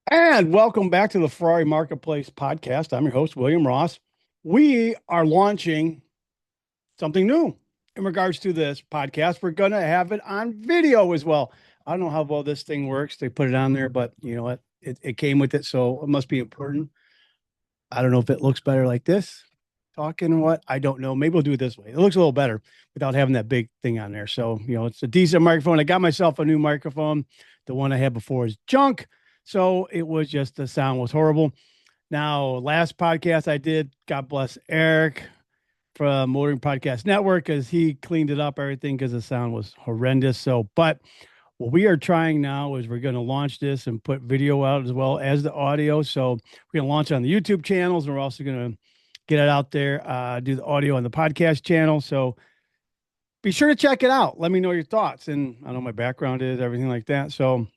And welcome back to the Ferrari Marketplace podcast. I'm your host, William Ross. We are launching something new in regards to this podcast. We're going to have it on video as well. I don't know how well this thing works. They put it on there, but you know what? It came with it, so it must be important. I don't know if it looks better like this, talking or what. I don't know. Maybe we'll do it this way. It looks a little better without having that big thing on there. So, it's a decent microphone. I got myself a new microphone. The one I had before is junk. So it was just the sound was horrible. Now, last podcast I did, God bless Eric from Motoring Podcast Network, because he cleaned it up, everything, because the sound was horrendous. So, but what we are trying now is we're going to launch this and put video out as well as the audio. So we're going to launch on the YouTube channels, and we're also going to get it out there, do the audio on the podcast channel. So be sure to check it out. Let me know your thoughts. And I know my background is everything like that. So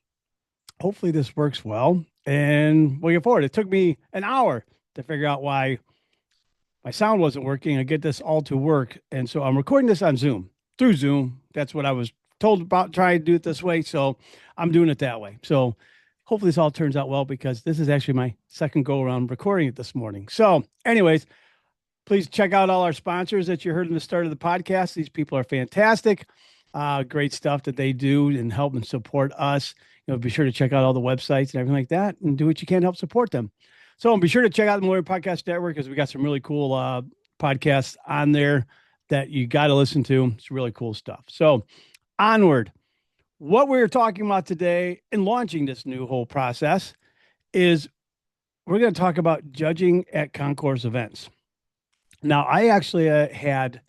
hopefully this works well. And we'll get forward. It took me an hour to figure out why my sound wasn't working. I get this all to work. And so I'm recording this on Zoom, through Zoom. That's what I was told about, trying to do it this way. So I'm doing it that way. So hopefully this all turns out well, because this is actually my second go around recording it this morning. So anyways, please check out all our sponsors that you heard in the start of the podcast. These people are fantastic. Great stuff that they do and help and support us. Be sure to check out all the websites and everything like that, and do what you can to help support them. So be sure to check out the Motoring Podcast Network, because we got some really cool podcasts on there that you got to listen to. It's really cool stuff. So onward. What we're talking about today in launching this new whole process is we're going to talk about judging at concourse events. Now, I actually had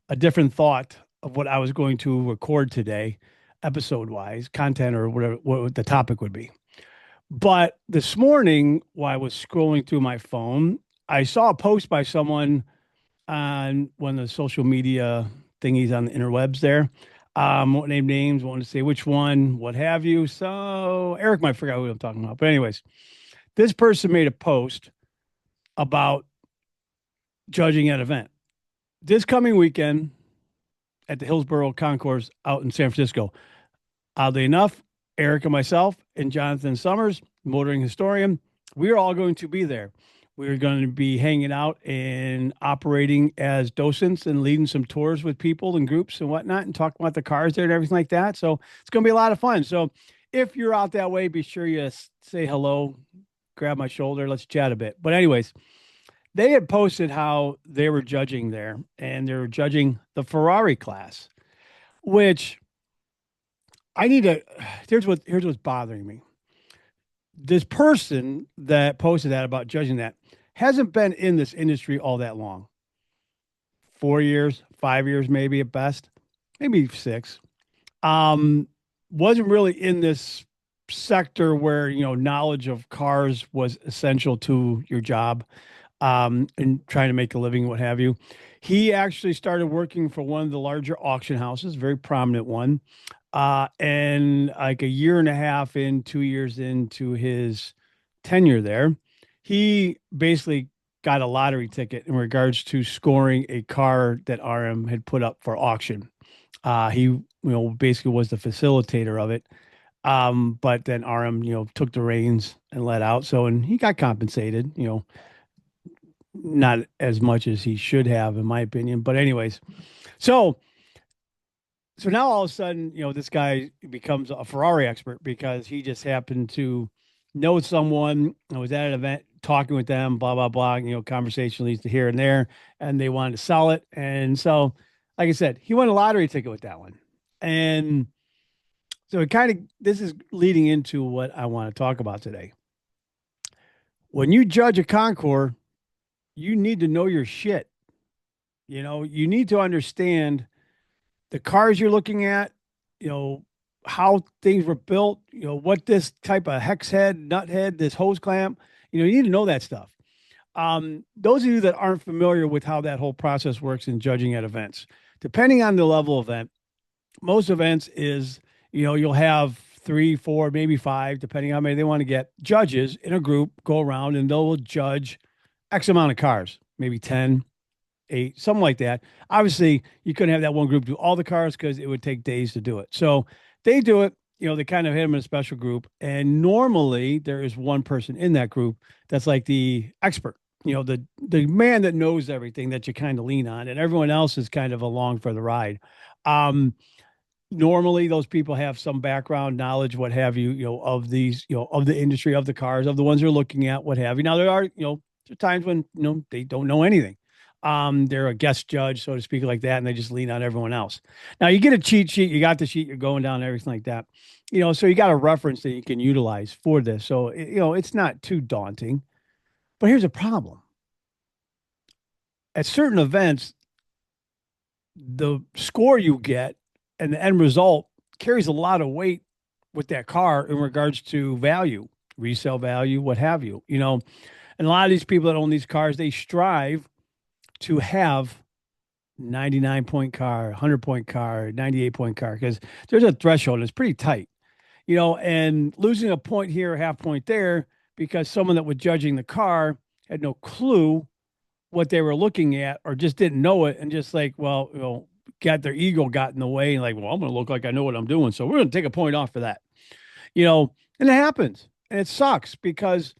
a different thought of what I was going to record today, episode wise, content or whatever, what the topic would be. But this morning, while I was scrolling through my phone, I saw a post by someone on one of the social media thingies on the interwebs there. Won't name names, won't say which one, what have you. So Eric might forget what I'm talking about. But anyways, this person made a post about judging at event. This coming weekend at the Hillsborough Concourse out in San Francisco. Oddly enough, Eric and myself and Jonathan Summers, motoring historian, we are all going to be there. We're going to be hanging out and operating as docents and leading some tours with people and groups and whatnot, and talking about the cars there and everything like that. So it's going to be a lot of fun. So if you're out that way, be sure you say hello, grab my shoulder, let's chat a bit. But anyways, they had posted how they were judging there, and they were judging the Ferrari class, which I need to. Here's what's bothering me. This person that posted that about judging that hasn't been in this industry all that long. 4 years, 5 years, maybe at best, maybe six. Um, wasn't really in this sector where knowledge of cars was essential to your job, and trying to make a living, what have you. He actually started working for one of the larger auction houses, very prominent one. And like a year and a half in, 2 years into his tenure there, he basically got a lottery ticket in regards to scoring a car that RM had put up for auction. He basically was the facilitator of it. But then RM, took the reins and let out. So, and he got compensated, not as much as he should have, in my opinion. But anyways, so now all of a sudden, this guy becomes a Ferrari expert because he just happened to know someone and was at an event talking with them, blah, blah, blah, conversation leads to here and there, and they wanted to sell it. And so, like I said, he won a lottery ticket with that one. And so this is leading into what I want to talk about today. When you judge a Concours, you need to know your shit. You need to understand the cars you're looking at, how things were built, what this type of hex head, nut head, this hose clamp, you need to know that stuff. Those of you that aren't familiar with how that whole process works in judging at events, depending on the level of event, most events is, you'll have three, four, maybe five, depending on how many they want to get, judges in a group go around and they'll judge X amount of cars, maybe 10, eight, something like that. Obviously, you couldn't have that one group do all the cars because it would take days to do it. So they do it they kind of had them in a special group. And normally there is one person in that group that's like the expert, the man that knows everything that you kind of lean on, and everyone else is kind of along for the ride. Um, Normally those people have some background knowledge, what have you, of these, of the industry, of the cars, of the ones they're looking at, what have you. Now there are, there are times when, they don't know anything. They're a guest judge, so to speak, like that, and they just lean on everyone else. Now you get a cheat sheet, you got the sheet, you're going down, everything like that. So you got a reference that you can utilize for this. So, it's not too daunting. But here's a problem. At certain events, the score you get and the end result carries a lot of weight with that car in regards to value, resale value, what have you, and a lot of these people that own these cars, they strive to have 99-point car, 100-point car, 98-point car, because there's a threshold and it's pretty tight, and losing a point here, a half point there, because someone that was judging the car had no clue what they were looking at or just didn't know it, and just like, well, got their ego got in the way, and like, well, I'm going to look like I know what I'm doing, so we're going to take a point off for that, and it happens, and it sucks because,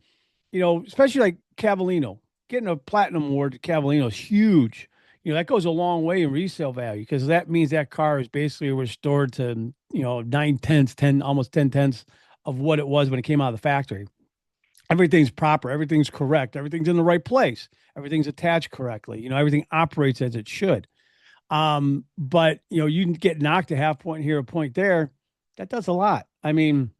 especially like Cavallino, getting a platinum award to Cavallino is huge. That goes a long way in resale value, because that means that car is basically restored to, 9/10, 10, almost 10/10 of what it was when it came out of the factory. Everything's proper, everything's correct, everything's in the right place, everything's attached correctly, everything operates as it should. But you can get knocked a half point here, a point there. That does a lot. I mean,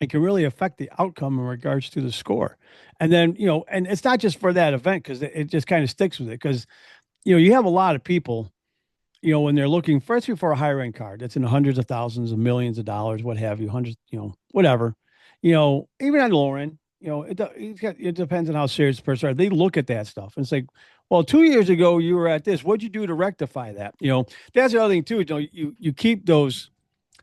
it can really affect the outcome in regards to the score. And then, and it's not just for that event, because it just kind of sticks with it. Because, you have a lot of people, when they're looking first for a higher end car that's in the hundreds of thousands of millions of dollars, what have you, hundreds, whatever, even on lower end, it depends on how serious the person are. They look at that stuff and it's like, well, 2 years ago you were at this. What'd you do to rectify that? That's the other thing too. You keep those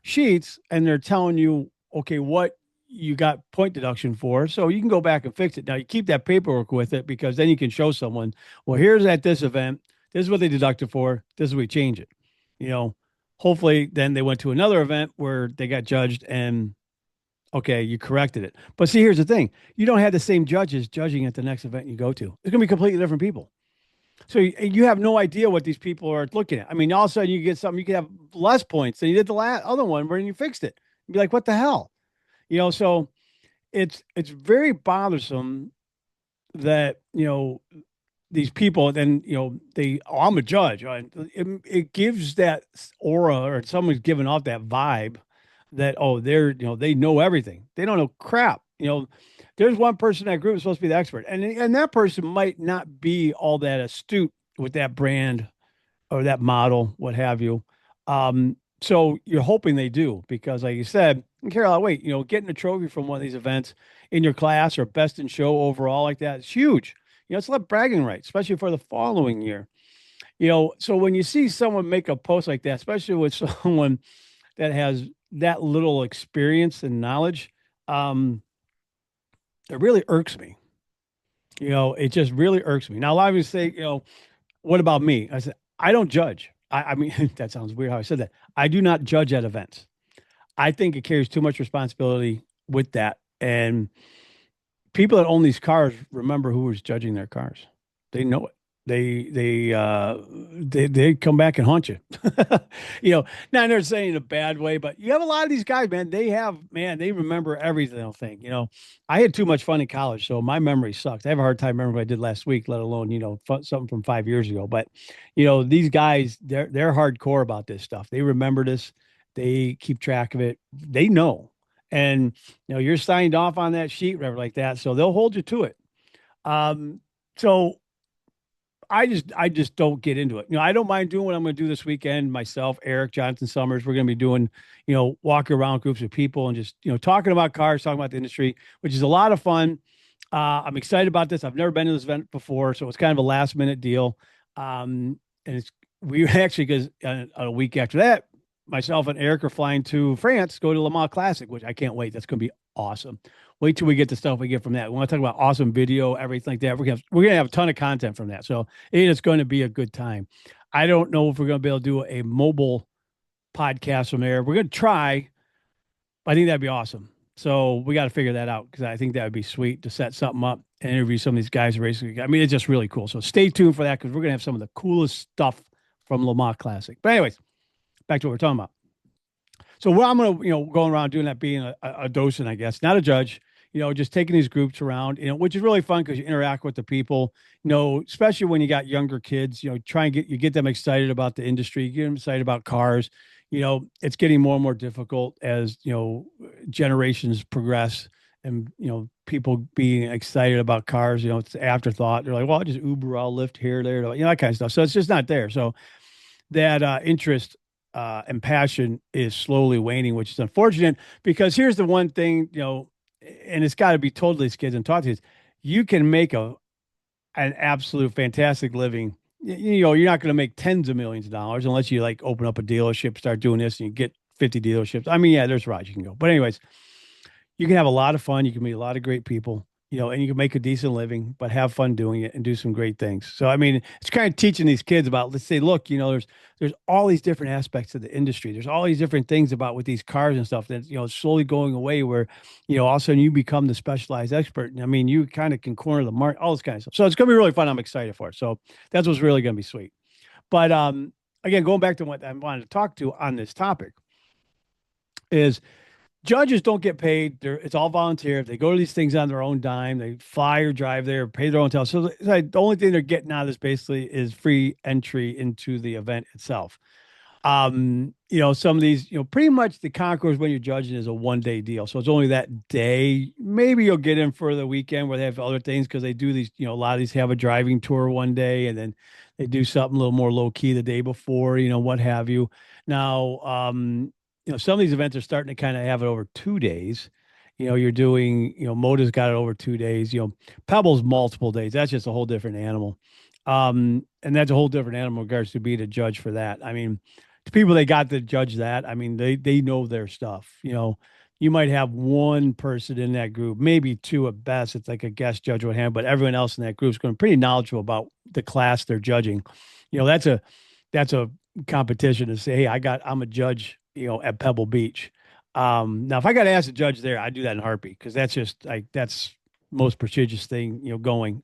sheets and they're telling you, okay, what you got point deduction for, so you can go back and fix it. Now you keep that paperwork with it, because then you can show someone, well, here's at this event, this is what they deducted for, this is what we change it. Hopefully then they went to another event where they got judged and okay, you corrected it. But see, here's the thing. You don't have the same judges judging at the next event you go to. It's going to be completely different people. So you have no idea what these people are looking at. I mean, all of a sudden you get something, you could have less points than you did the other one where you fixed it. You'd be like, what the hell? So it's very bothersome that, these people, then, I'm a judge. It gives that aura, or someone's giving off that vibe that, oh, they know everything. They don't know crap. There's one person in that group is supposed to be the expert, and that person might not be all that astute with that brand or that model, what have you. So you're hoping they do, because like you said, Carol, wait, getting a trophy from one of these events in your class or best in show overall like that is huge. It's a lot of bragging rights, especially for the following year. So when you see someone make a post like that, especially with someone that has that little experience and knowledge, it really irks me. It just really irks me. Now, a lot of you say, what about me? I said, I don't judge. I mean, that sounds weird how I said that. I do not judge at events. I think it carries too much responsibility with that. And people that own these cars remember who was judging their cars. They know it. They come back and haunt you. Not they're saying in a bad way, but you have a lot of these guys, man. They remember everything. I think, I had too much fun in college, so my memory sucks. I have a hard time remembering what I did last week, let alone, something from 5 years ago. But, these guys, they're hardcore about this stuff. They remember this. They keep track of it. They know. And, you're signed off on that sheet, whatever like that. So they'll hold you to it. So I just don't get into it. I don't mind doing what I'm going to do this weekend. Myself, Eric, Jonathan Summers, we're going to be doing, walking around groups of people and just, talking about cars, talking about the industry, which is a lot of fun. I'm excited about this. I've never been to this event before, so it's kind of a last minute deal. And we actually, because a week after that, myself and Eric are flying to France, go to Le Mans Classic, which I can't wait. That's going to be awesome. Wait till we get the stuff we get from that. We want to talk about awesome video, everything like that. We're gonna have a ton of content from that. So it is going to be a good time. I don't know if we're going to be able to do a mobile podcast from there. We're going to try, I think that'd be awesome. So we got to figure that out because I think that would be sweet to set something up and interview some of these guys racing. I mean, it's just really cool. So stay tuned for that because we're gonna have some of the coolest stuff from Le Mans Classic. But anyways, back to what we're talking about. So what I'm gonna, going around doing that, being a docent, I guess, not a judge, just taking these groups around, which is really fun because you interact with the people, especially when you got younger kids, try and get them excited about the industry, get them excited about cars. It's getting more and more difficult as, generations progress and, people being excited about cars, it's an afterthought. They're like, well, I'll just Uber, I'll lift here, there, that kind of stuff. So it's just not there. So that interest and passion is slowly waning, which is unfortunate because here's the one thing, and it's got to be told to these kids and taught to these, you can make an absolute fantastic living. You're not going to make tens of millions of dollars unless you like open up a dealership, start doing this, and you get 50 dealerships. I mean, yeah, there's rides you can go. But anyways, you can have a lot of fun. You can meet a lot of great people, and you can make a decent living, but have fun doing it and do some great things. So, I mean, it's kind of teaching these kids about, let's say, look, there's all these different aspects of the industry. There's all these different things about with these cars and stuff that, slowly going away where, all of a sudden you become the specialized expert. And I mean, you kind of can corner the market, all this kind of stuff. So it's going to be really fun. I'm excited for it. So that's what's really going to be sweet. But again, going back to what I wanted to talk to on this topic is judges don't get paid. It's all volunteer. They go to these things on their own dime. They fly or drive there, pay their own hotel. So the only thing they're getting out of this basically is free entry into the event itself. Some of these, pretty much the concourse when you're judging is a 1 day deal. So it's only that day. Maybe you'll get in for the weekend where they have other things because they do these, a lot of these have a driving tour 1 day and then they do something a little more low key the day before, what have you. Now, some of these events are starting to kind of have it over 2 days. You're doing, Moda's got it over 2 days, Pebble's multiple days. That's just a whole different animal. And that's a whole different animal in regards to being a judge for that. I mean, the people they got to judge that, I mean, they know their stuff. You might have one person in that group, maybe two at best. It's like a guest judge would have, but everyone else in that group is going to be pretty knowledgeable about the class they're judging. That's a competition to say, hey, I'm a judge, at Pebble Beach. Now if I got asked to judge there, I'd do that in a heartbeat because that's just like that's most prestigious thing, going,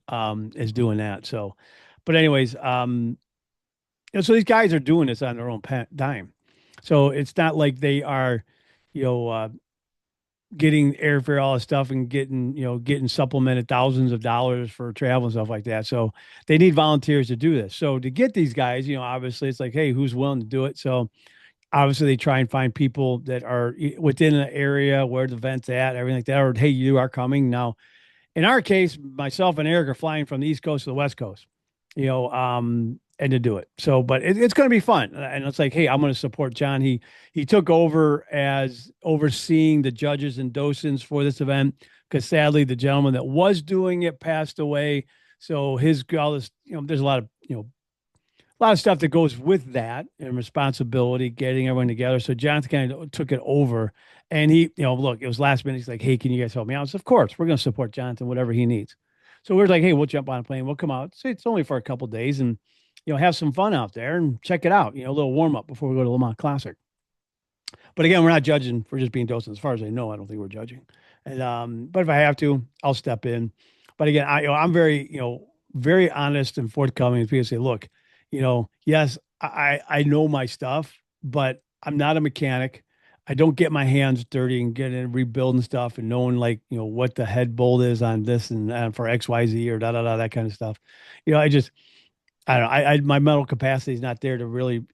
is doing that. So, but anyways, so these guys are doing this on their own dime. So it's not like they are, you know, uh, getting airfare, all this stuff, and getting supplemented thousands of dollars for travel and stuff like that. So they need volunteers to do this. So to get these guys, obviously it's like, hey, who's willing to do it? So obviously they try and find people that are within an area where the event's at, everything like that, or hey, you are coming. Now, in our case, myself and Eric are flying from the East Coast to the West Coast, and to do it. So, but it's going to be fun. And it's like, hey, I'm going to support John. He took over as overseeing the judges and docents for this event because sadly the gentleman that was doing it passed away. So all this, there's a lot of stuff that goes with that and responsibility, getting everyone together. So Jonathan kind of took it over, and he, look, it was last minute. He's like, "Hey, can you guys help me out?" I said, "Of course, we're going to support Jonathan, whatever he needs." So we're like, "Hey, we'll jump on a plane. We'll come out. It's only for a couple of days, and have some fun out there and check it out. A little warm up before we go to Le Mans Classic." But again, we're not judging for just being docents. As far as I know, I don't think we're judging. And but if I have to, I'll step in. But again, I'm very very honest and forthcoming. People say, "Look, yes, I know my stuff, but I'm not a mechanic. I don't get my hands dirty and getting and rebuilding stuff and knowing like, what the head bolt is on this and for XYZ or da da da that kind of stuff. I don't know. My mental capacity is not there to really,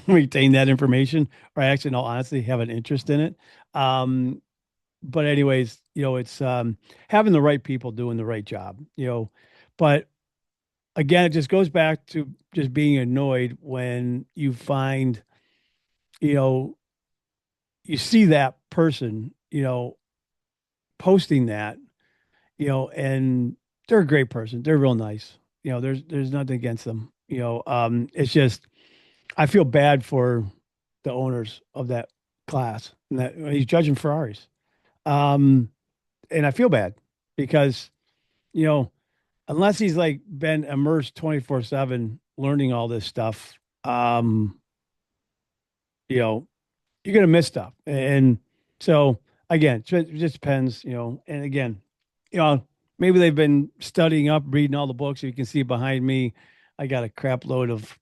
retain that information or actually, in all honesty, have an interest in it. But anyways, it's having the right people doing the right job, but again, it just goes back to just being annoyed when you find, you know, you see that person, posting that, and they're a great person. They're real nice. There's nothing against them. It's just I feel bad for the owners of that class and that he's judging Ferraris. Um, and I feel bad because, you know, unless he's like been immersed 24/7 learning all this stuff, um, you know, you're going to miss stuff. And so again, it just depends, and again, you know, maybe they've been studying up, reading all the books. You can see behind me, I got a crap load of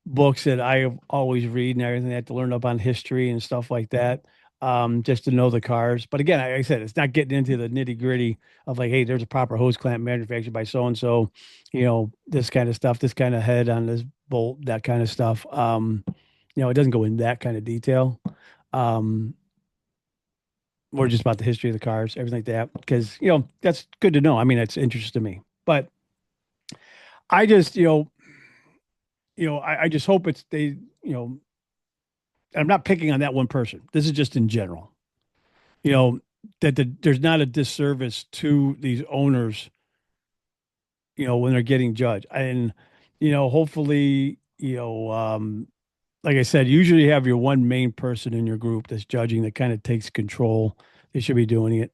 books that I have always read and everything. I have to learn up on history and stuff like that, just to know the cars. But again, like I said, it's not getting into the nitty gritty of like, hey, there's a proper hose clamp manufactured by so and so, this kind of stuff, this kind of head on this bolt, that kind of stuff. It doesn't go in that kind of detail. Um, more just about the history of the cars, everything like that, because that's good to know. I mean, it's interesting to me, but I just I just hope it's they you know I'm not picking on that one person. This is just in general. You know, there's not a disservice to these owners, when they're getting judged. And, hopefully, like I said, usually you have your one main person in your group that's judging that kind of takes control. They should be doing it.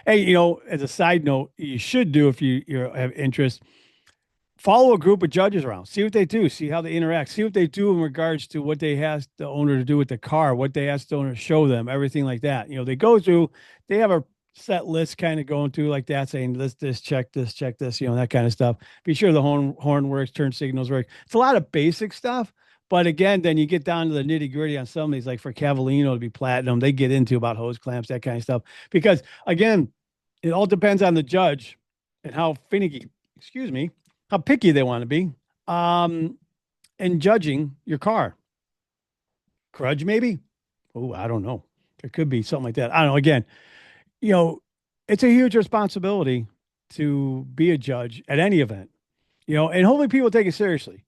Hey, as a side note, you should do if you have interest follow a group of judges around, see what they do, see how they interact, see what they do in regards to what they ask the owner to do with the car, what they ask the owner to show them, everything like that. They go through, they have a set list kind of going through like that, saying this, check this, that kind of stuff. Be sure the horn works, turn signals work. It's a lot of basic stuff. But again, then you get down to the nitty gritty on some of these, like for Cavallino to be platinum, they get into about hose clamps, that kind of stuff. Because again, it all depends on the judge and how finicky, excuse me, how picky they want to be, um, and judging your car. Grudge, maybe? Oh, I don't know. There could be something like that. I don't know. Again, you know, it's a huge responsibility to be a judge at any event, and hopefully people take it seriously.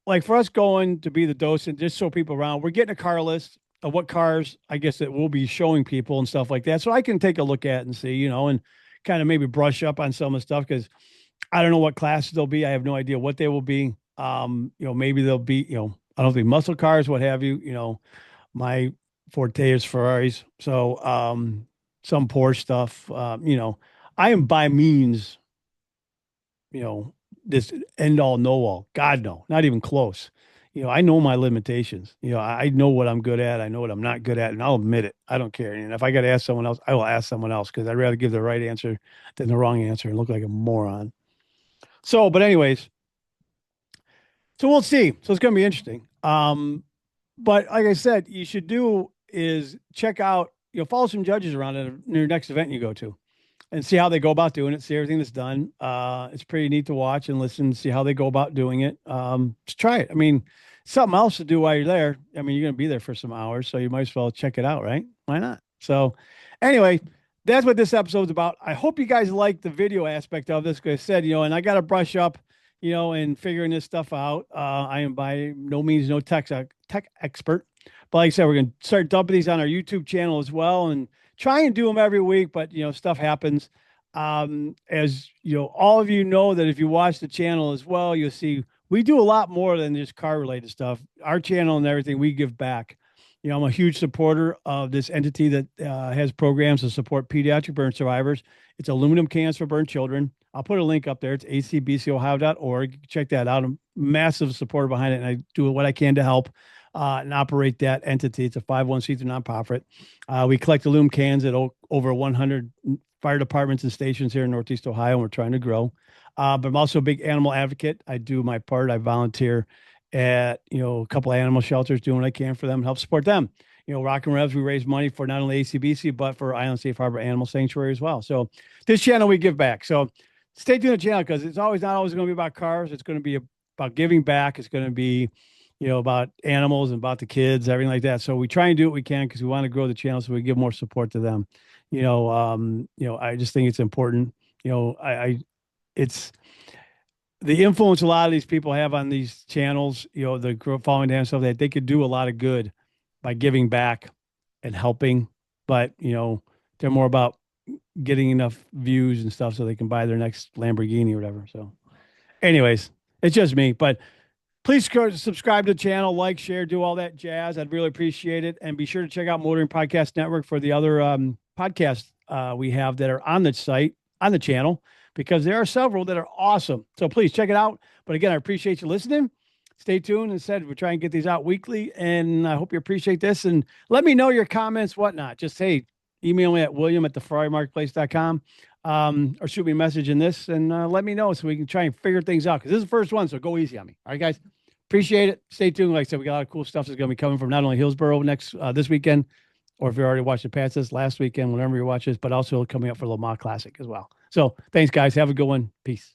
Like for us going to be the docent, just show people around, we're getting a car list of what cars I guess that we'll be showing people and stuff like that. So I can take a look at and see, and kind of maybe brush up on some of the stuff because I don't know what classes they'll be. I have no idea what they will be. Maybe they'll be, I don't think muscle cars, what have you. My forte is Ferraris. So some Porsche stuff. I am by means, you know, this end all know all. God no, not even close. I know my limitations. I know what I'm good at. I know what I'm not good at, and I'll admit it. I don't care. And if I got to ask someone else, I will ask someone else because I'd rather give the right answer than the wrong answer and look like a moron. So, but anyways, so we'll see. So it's going to be interesting. But like I said, you should do is check out, follow some judges around at your next event you go to and see how they go about doing it, see everything that's done. It's pretty neat to watch and listen, see how they go about doing it. Just try it. I mean, something else to do while you're there. I mean, you're going to be there for some hours, so you might as well check it out, right? Why not? So anyway, that's what this episode's about. I hope you guys like the video aspect of this. Because I said, and I got to brush up, in figuring this stuff out. I am by no means no tech expert, but like I said, we're going to start dumping these on our YouTube channel as well, and try and do them every week. But stuff happens. As all of you know that if you watch the channel as well, you'll see we do a lot more than just car related stuff. Our channel and everything we give back. I'm a huge supporter of this entity that has programs to support pediatric burn survivors. It's Aluminum Cans for Burn Children. I'll put a link up there. It's acbcohio.org. Check that out. I'm a massive supporter behind it, and I do what I can to help and operate that entity. It's a 501c3 nonprofit. We collect aluminum cans at over 100 fire departments and stations here in Northeast Ohio, and we're trying to grow. But I'm also a big animal advocate. I do my part. I volunteer at a couple of animal shelters, doing what I can for them and help support them. Rockin' Revs, we raise money for not only ACBC but for Island Safe Harbor Animal Sanctuary as well. So this channel we give back. So stay tuned to the channel because it's not always going to be about cars. It's going to be about giving back. It's going to be about animals and about the kids, everything like that. So we try and do what we can because we want to grow the channel so we give more support to them. I just think it's important. It's the influence a lot of these people have on these channels, the following down stuff that they could do a lot of good by giving back and helping, but they're more about getting enough views and stuff so they can buy their next Lamborghini or whatever. So anyways, it's just me, but please subscribe to the channel, like, share, do all that jazz. I'd really appreciate it. And be sure to check out Motoring Podcast Network for the other podcasts we have that are on the site, on the channel, because there are several that are awesome. So please check it out. But again, I appreciate you listening. stay tuned. And said, we're trying to get these out weekly, and I hope you appreciate this. And let me know your comments, whatnot. Just, hey, email me at william@theferrarimarketplace.com, or shoot me a message in this, and let me know so we can try and figure things out. Because this is the first one, so go easy on me. All right, guys. Appreciate it. Stay tuned. Like I said, we got a lot of cool stuff that's going to be coming from not only Hillsboro this weekend, or if you already watched the Pats this last weekend, whenever you watch this, but also coming up for Le Mans Classic as well. So thanks, guys. Have a good one. Peace.